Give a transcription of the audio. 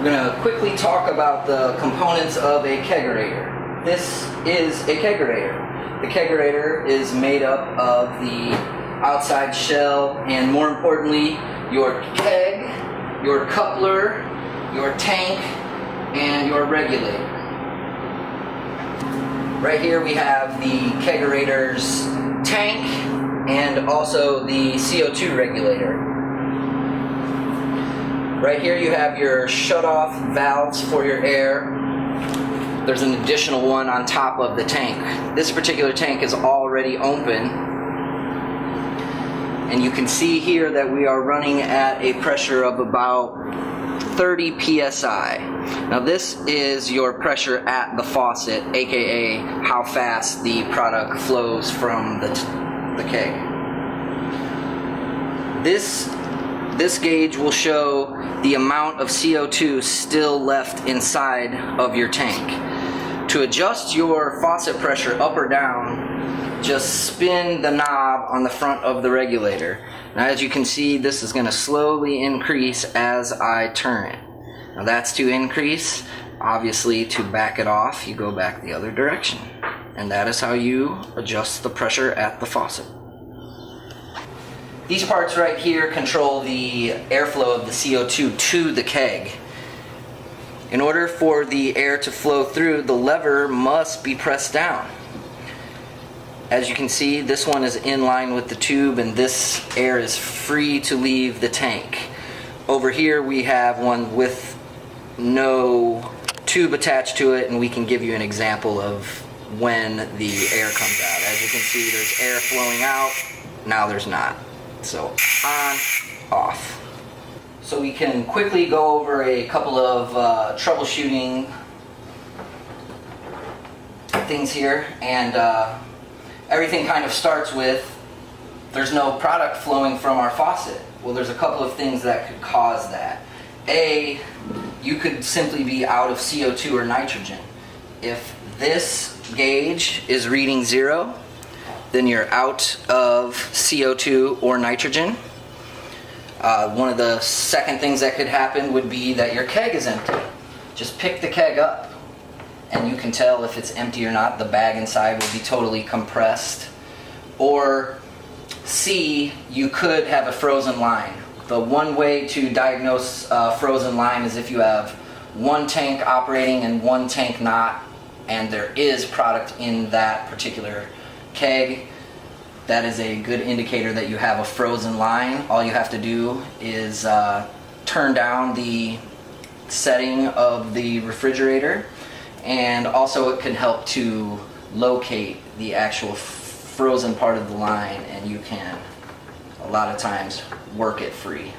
We're going to quickly talk about the components of a kegerator. This is a kegerator. The kegerator is made up of the outside shell and, more importantly, your keg, your coupler, your tank, and your regulator. Right here we have the kegerator's tank and also the CO2 regulator. Right here you have your shut-off valves for your air. There's an additional one on top of the tank. This particular tank is already open, and you can see here that we are running at a pressure of about 30 psi. Now this is your pressure at the faucet, aka how fast the product flows from the keg. This gauge will show the amount of CO2 still left inside of your tank. To adjust your faucet pressure up or down, just spin the knob on the front of the regulator. Now as you can see, this is going to slowly increase as I turn it. Now that's to increase. Obviously, to back it off, you go back the other direction. And that is how you adjust the pressure at the faucet. These parts right here control the airflow of the CO2 to the keg. In order for the air to flow through, the lever must be pressed down. As you can see, this one is in line with the tube, and this air is free to leave the tank. Over here we have one with no tube attached to it, and we can give you an example of when the air comes out. As you can see, there's air flowing out. Now there's not. So on, off. So we can quickly go over a couple of troubleshooting things here, and everything kind of starts with there's no product flowing from our faucet. Well, there's a couple of things that could cause that. A, you could simply be out of CO2 or nitrogen. If this gauge is reading 0, then you're out of CO2 or nitrogen. One of the second things that could happen would be that your keg is empty. Just pick the keg up and you can tell if it's empty or not. The bag inside will be totally compressed. Or C, you could have a frozen line. The one way to diagnose frozen line is if you have one tank operating and one tank not, and there is product in that particular keg. That is a good indicator that you have a frozen line. All you have to do is turn down the setting of the refrigerator, and also it can help to locate the actual frozen part of the line, and you can a lot of times work it free.